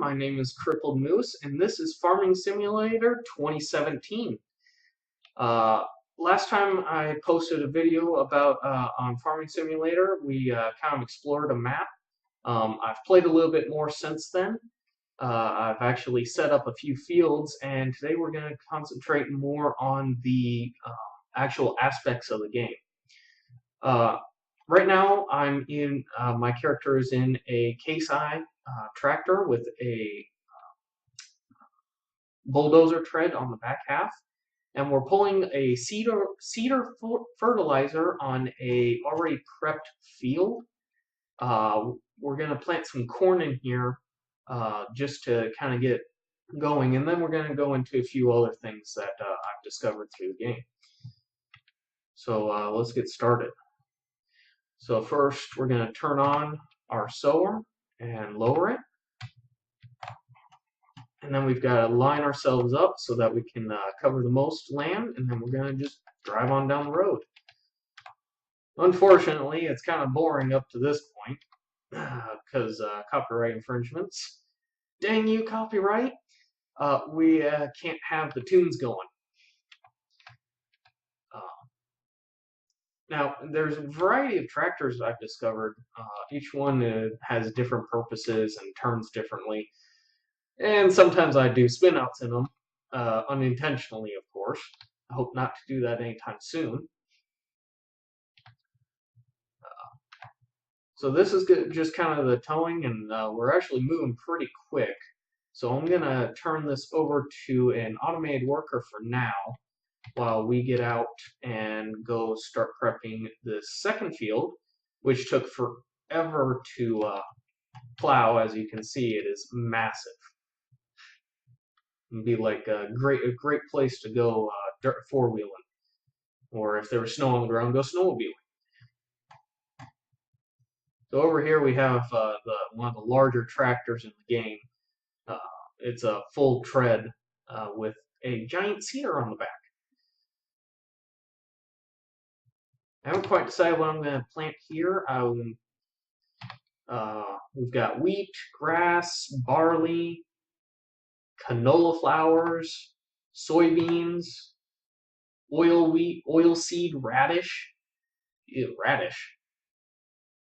My name is Crippled Moose, and this is Farming Simulator 2017. Last time I posted a video about on Farming Simulator, we kind of explored a map. I've played a little bit more since then. I've actually set up a few fields, and today we're going to concentrate more on the actual aspects of the game. Right now, I'm in. My character is in a Case I tractor with a bulldozer tread on the back half, and we're pulling a cedar fertilizer on a already prepped field. We're gonna plant some corn in here just to kind of get going, and then we're gonna go into a few other things that I've discovered through the game. So let's get started. So first, we're gonna turn on our sower and lower it. And then we've got to line ourselves up so that we can cover the most land, and then we're going to just drive on down the road. Unfortunately, it's kind of boring up to this point because copyright infringements. Dang you, copyright! We can't have the tunes going. Now, there's a variety of tractors I've discovered. Each one has different purposes and turns differently. And sometimes I do spin-outs in them, unintentionally, of course. I hope not to do that anytime soon. So this is just kind of the towing, and we're actually moving pretty quick. So I'm going to turn this over to an automated worker for now, while we get out and go start prepping the second field, which took forever to plow. As you can see, it is massive. It'd be like a great place to go four-wheeling, or if there was snow on the ground, go snowmobiling. So over here we have one of the larger tractors in the game. It's a full tread with a giant cedar on the back. I haven't quite decided what I'm going to plant here. We've got wheat, grass, barley, canola flowers, soybeans, oilseed radish. Ew, radish.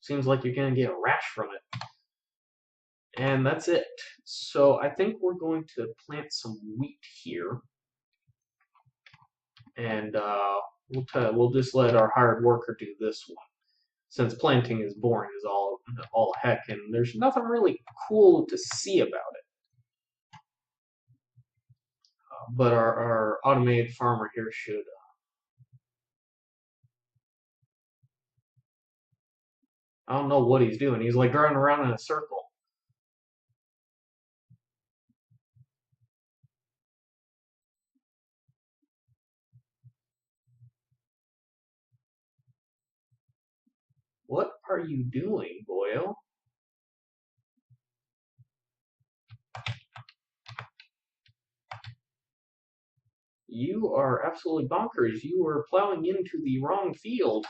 Seems like you're going to get a rash from it. And that's it. So I think we're going to plant some wheat here. And we'll just let our hired worker do this one, since planting is boring as all heck, and there's nothing really cool to see about it. But our automated farmer here should. I don't know what he's doing. He's like driving around in a circle. What are you doing, boyo? You are absolutely bonkers. You are plowing into the wrong field.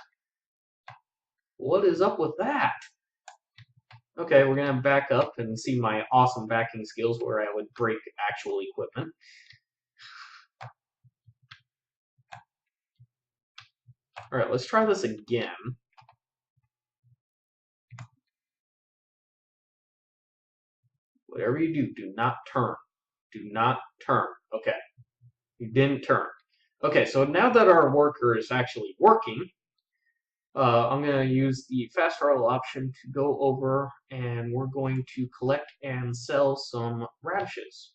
What is up with that? Okay, we're going to back up and see my awesome backing skills where I would break actual equipment. Alright, let's try this again. Whatever you do not turn. Do not turn. Okay. You didn't turn. Okay, so now that our worker is actually working, I'm going to use the fast travel option to go over, and we're going to collect and sell some radishes.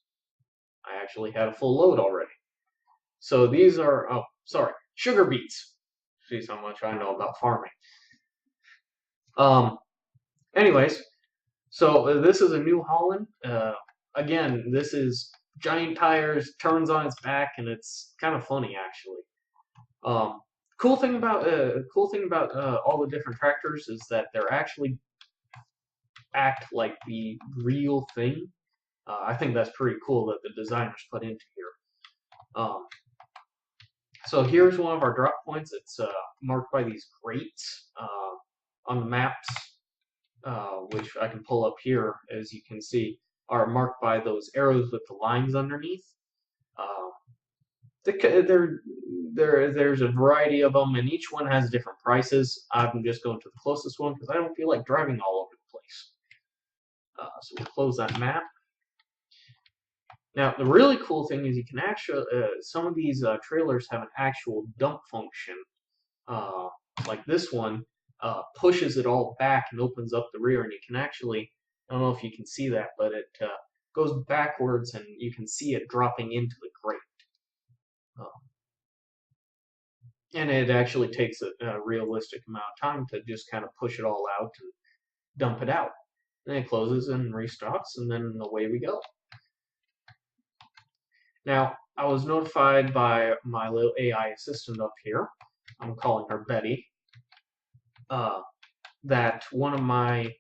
I actually had a full load already. So these are, oh, sorry, sugar beets. See how much I know about farming. Anyways, so this is a New Holland. Again, this is giant tires, turns on its back, and it's kind of funny actually. Cool thing about all the different tractors is that they're actually act like the real thing. I think that's pretty cool that the designers put into here. So here's one of our drop points. It's marked by these grates on the maps, which I can pull up here, as you can see. are marked by those arrows with the lines underneath. Uh, there's a variety of them, and each one has different prices. I'm just going to the closest one because I don't feel like driving all over the place. So we'll close that map. Now, the really cool thing is you can actually, some of these trailers have an actual dump function. Like this one pushes it all back and opens up the rear, and you can actually, I don't know if you can see that, but it goes backwards, and you can see it dropping into the grate. And it actually takes a realistic amount of time to just kind of push it all out and dump it out. Then it closes and restarts, and then away we go. Now, I was notified by my little AI assistant up here, I'm calling her Betty, that one of my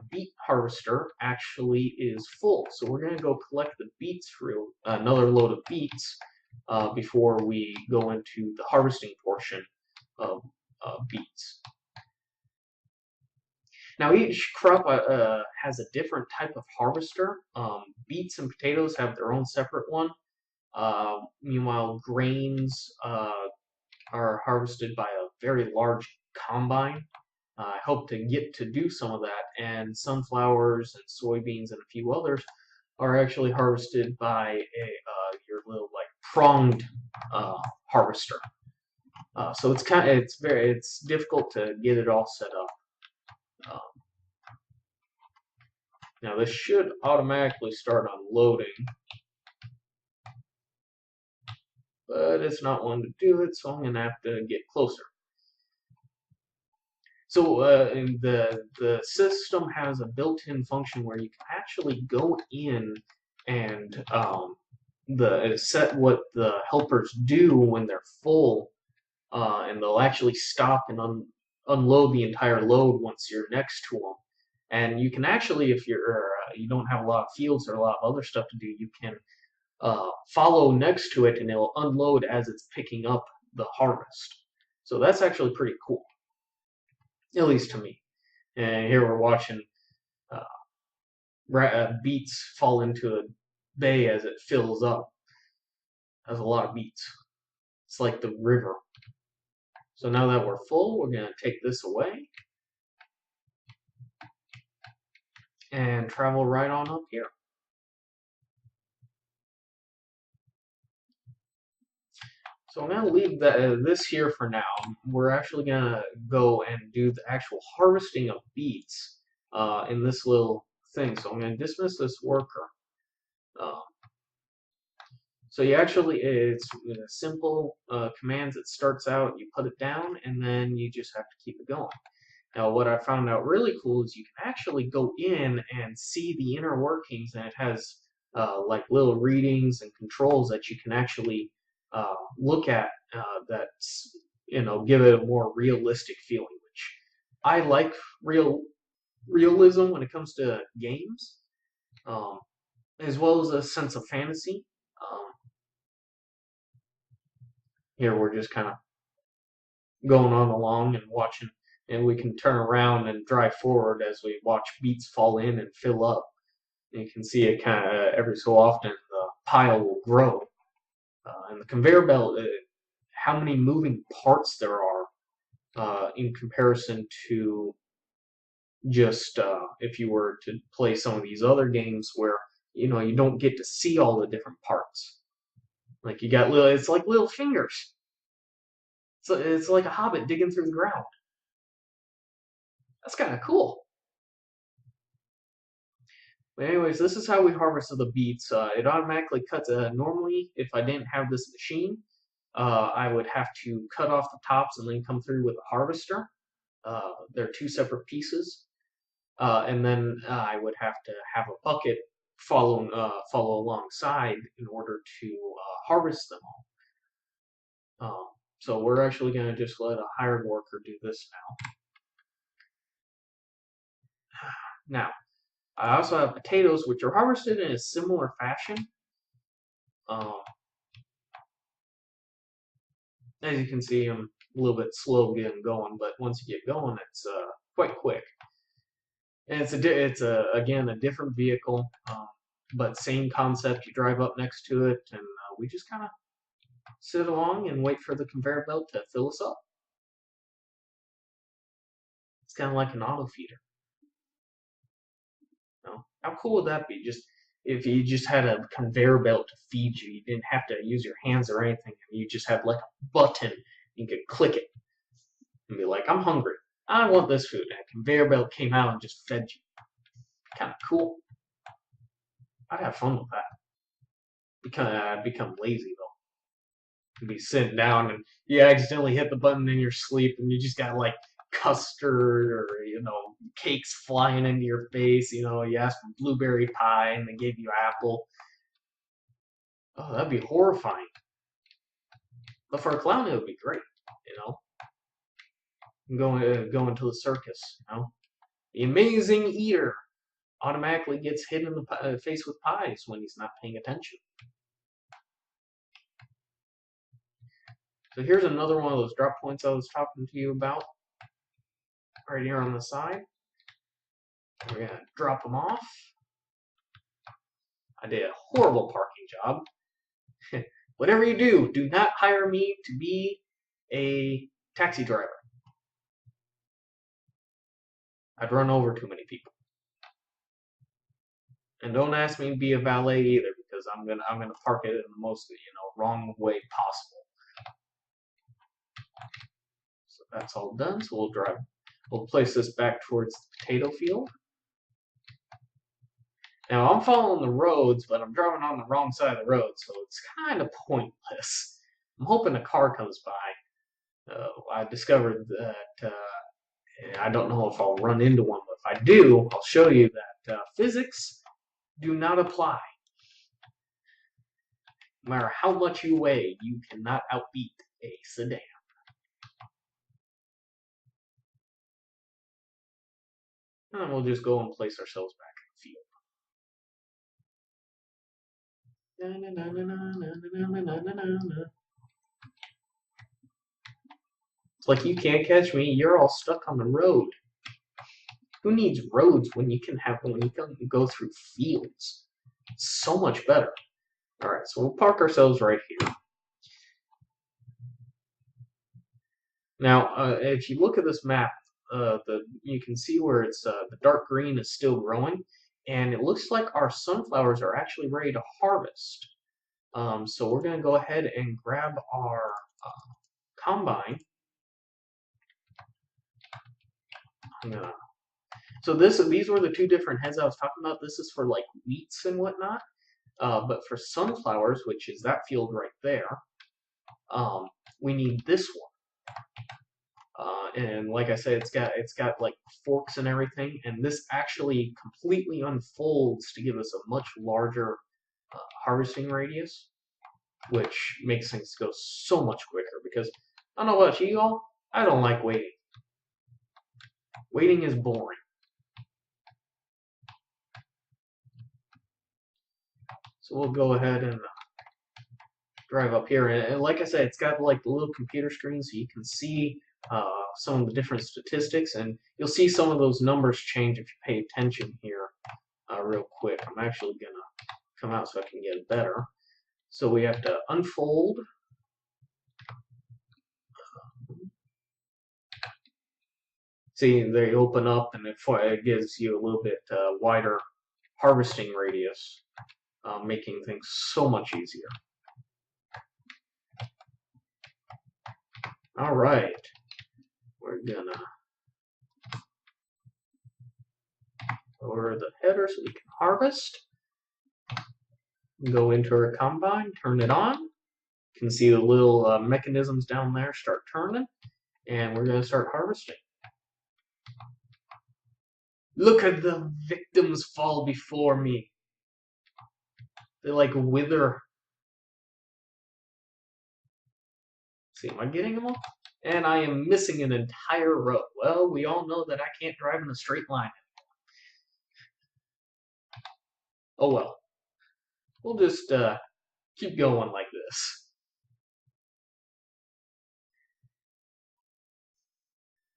beet harvester actually is full. So we're going to go collect the beets for another load of beets before we go into the harvesting portion of beets. Now each crop has a different type of harvester. Beets and potatoes have their own separate one. Meanwhile, grains are harvested by a very large combine. I hope to get to do some of that, and sunflowers and soybeans and a few others are actually harvested by your little like pronged harvester. So it's difficult to get it all set up. Now this should automatically start unloading, but it's not one to do it, so I'm going to have to get closer. So the system has a built-in function where you can actually go in and set what the helpers do when they're full, and they'll actually stop and unload the entire load once you're next to them. And you can actually, if you don't have a lot of fields or a lot of other stuff to do, you can follow next to it, and it'll unload as it's picking up the harvest. So that's actually pretty cool, at least to me. And here we're watching beets fall into a bay as it fills up. That's a lot of beets. It's like the river. So now that we're full, we're going to take this away and travel right on up here. So I'm going to leave this here for now. We're actually going to go and do the actual harvesting of beets in this little thing. So I'm going to dismiss this worker. So you actually, it's simple commands. It starts out, you put it down, and then you just have to keep it going. Now, what I found out really cool is you can actually go in and see the inner workings, and it has like little readings and controls that you can actually look at that's, give it a more realistic feeling, which I like realism when it comes to games, as well as a sense of fantasy. Here we're just kind of going on along and watching, and we can turn around and drive forward as we watch beets fall in and fill up. And you can see it kind of every so often the pile will grow. And the conveyor belt, how many moving parts there are in comparison to just if you were to play some of these other games where you don't get to see all the different parts. Like you got it's like little fingers. So it's like a hobbit digging through the ground. That's kind of cool. But anyways, this is how we harvest the beets. It automatically cuts. Normally, if I didn't have this machine, I would have to cut off the tops and then come through with a harvester. They're two separate pieces. And then I would have to have a bucket follow alongside in order to harvest them all. So we're actually going to just let a hired worker do this now. Now, I also have potatoes, which are harvested in a similar fashion. As you can see, I'm a little bit slow getting going, but once you get going, it's quite quick. And it's again a different vehicle. but same concept. You drive up next to it, and we just kind of sit along and wait for the conveyor belt to fill us up. It's kind of like an auto feeder. You know? How cool would that be? Just if you just had a conveyor belt to feed you, you didn't have to use your hands or anything. You just had like a button. You could click it and be like, "I'm hungry. I want this food." And a conveyor belt came out and just fed you. Kind of cool. I'd have fun with that. I'd become lazy though. You'd be sitting down and you accidentally hit the button in your sleep and you just got like custard or cakes flying into your face. You asked for blueberry pie and they gave you apple. Oh, that'd be horrifying. But for a clown, it would be great. You know, going to the circus. The amazing eater automatically gets hit in the face with pies when he's not paying attention. So here's another one of those drop points I was talking to you about. Right here on the side. We're going to drop them off. I did a horrible parking job. Whatever you do, do not hire me to be a taxi driver. I'd run over too many people. And don't ask me to be a valet either, because I'm gonna park it in the most wrong way possible. So that's all done. So we'll place this back towards the potato field. Now I'm following the roads, but I'm driving on the wrong side of the road, so it's kind of pointless. I'm hoping a car comes by. I discovered that I don't know if I'll run into one, but if I do, I'll show you that physics do not apply. No matter how much you weigh, you cannot outbeat a sedan. And we'll just go and place ourselves back in the field. It's like you can't catch me. You're all stuck on the road. Who needs roads when you can go through fields? It's so much better. All right, so we'll park ourselves right here. Now, if you look at this map, you can see where it's the dark green is still growing, and it looks like our sunflowers are actually ready to harvest. So we're going to go ahead and grab our combine. So these were the two different heads I was talking about. This is for like wheats and whatnot, but for sunflowers, which is that field right there, we need this one. And like I said, it's got like forks and everything, and this actually completely unfolds to give us a much larger harvesting radius, which makes things go so much quicker. Because I don't know about you all, I don't like waiting. Waiting is boring. So we'll go ahead and drive up here, and like I said, it's got like the little computer screen, so you can see some of the different statistics, and you'll see some of those numbers change if you pay attention here real quick. I'm actually going to come out so I can get it better. So we have to unfold. See, they open up and it gives you a little bit wider harvesting radius, making things so much easier. All right, we're gonna lower the header so we can harvest. Go into our combine, turn it on. You can see the little mechanisms down there start turning, and we're going to start harvesting. Look at the victims fall before me. They like wither. See, am I getting them all? And I am missing an entire row. Well, we all know that I can't drive in a straight line anymore. Oh well. We'll just keep going like this.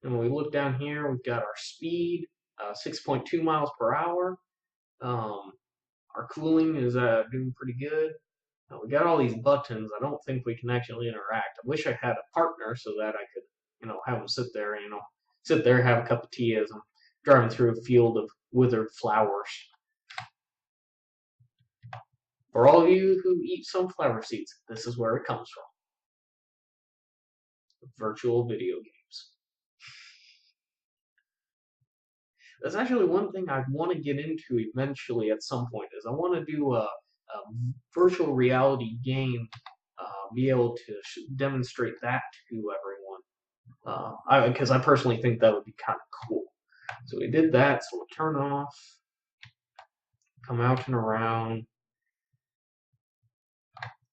And when we look down here, we've got our speed, 6.2 miles per hour. Our cooling is doing pretty good. We got all these buttons. I don't think we can actually interact. I wish I had a partner so that I could, have them sit there, have a cup of tea as I'm driving through a field of withered flowers. For all of you who eat sunflower seeds, this is where it comes from. Virtual video games. That's actually one thing I want to get into eventually at some point. Is I want to do a virtual reality game, be able to demonstrate that to everyone. Because I personally think that would be kind of cool. So we did that. So we'll turn off, come out and around,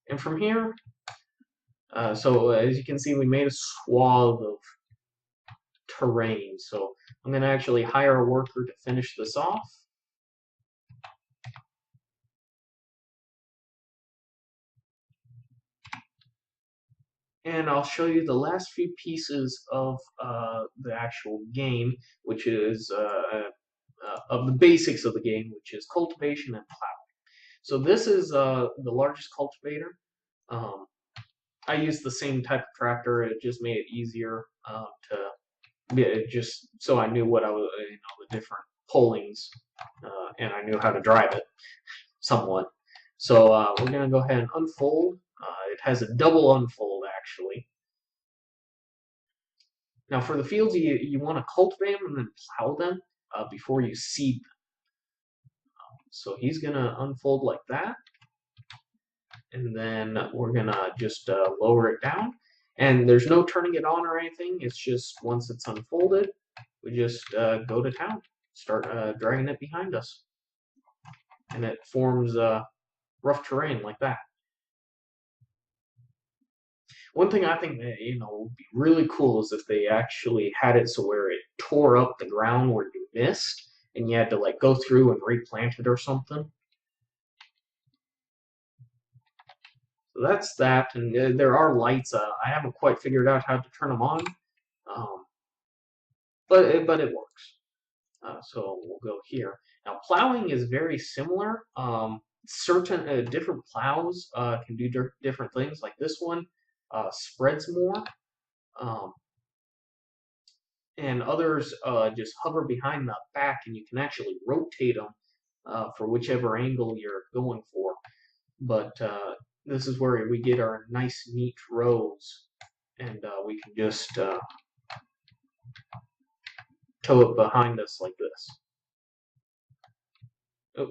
and from here. So as you can see, we made a swath of terrain. So I'm going to actually hire a worker to finish this off. And I'll show you the last few pieces of the actual game, which is of the basics of the game, which is cultivation and plowing. So this is the largest cultivator. I used the same type of tractor. It just made it easier just so I knew what I was, the different pullings, and I knew how to drive it somewhat. So we're going to go ahead and unfold. It has a double unfold, actually. Now, for the fields, you want to cultivate them and then plow them before you seed them. So he's going to unfold like that. And then we're going to just lower it down. And there's no turning it on or anything. It's just once it's unfolded, we just go to town, start dragging it behind us. And it forms rough terrain like that. One thing I think that, would be really cool is if they actually had it so where it tore up the ground where you missed, and you had to like go through and replant it or something. So that's that, and there are lights. I haven't quite figured out how to turn them on, but it works. So we'll go here. Now plowing is very similar. Certain different plows can do different things. Like this one spreads more, and others just hover behind the back, and you can actually rotate them for whichever angle you're going for. But this is where we get our nice, neat rows, and we can just tow it behind us like this. Oh,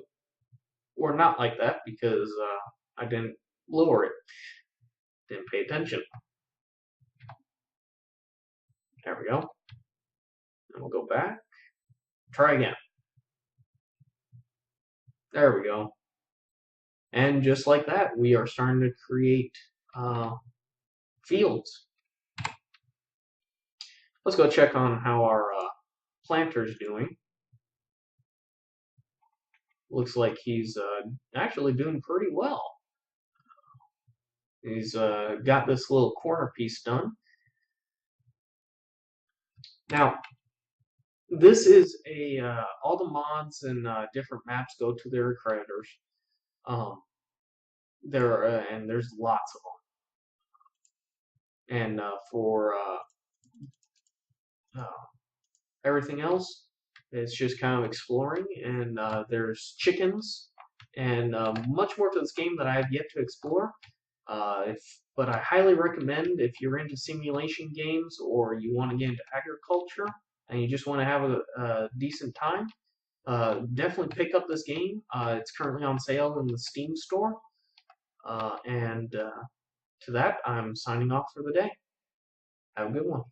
or not like that, because I didn't lower it. Didn't pay attention. There we go. And we'll go back. Try again. There we go. And just like that, we are starting to create fields. Let's go check on how our planter's doing. Looks like he's actually doing pretty well. He's got this little corner piece done. Now, this is all the mods and different maps go to their creditors. And there's lots of them. And for everything else, it's just kind of exploring. And there's chickens and much more to this game that I have yet to explore. But I highly recommend if you're into simulation games or you want to get into agriculture and you just want to have a decent time, definitely pick up this game. It's currently on sale in the Steam store. And to that, I'm signing off for the day. Have a good one.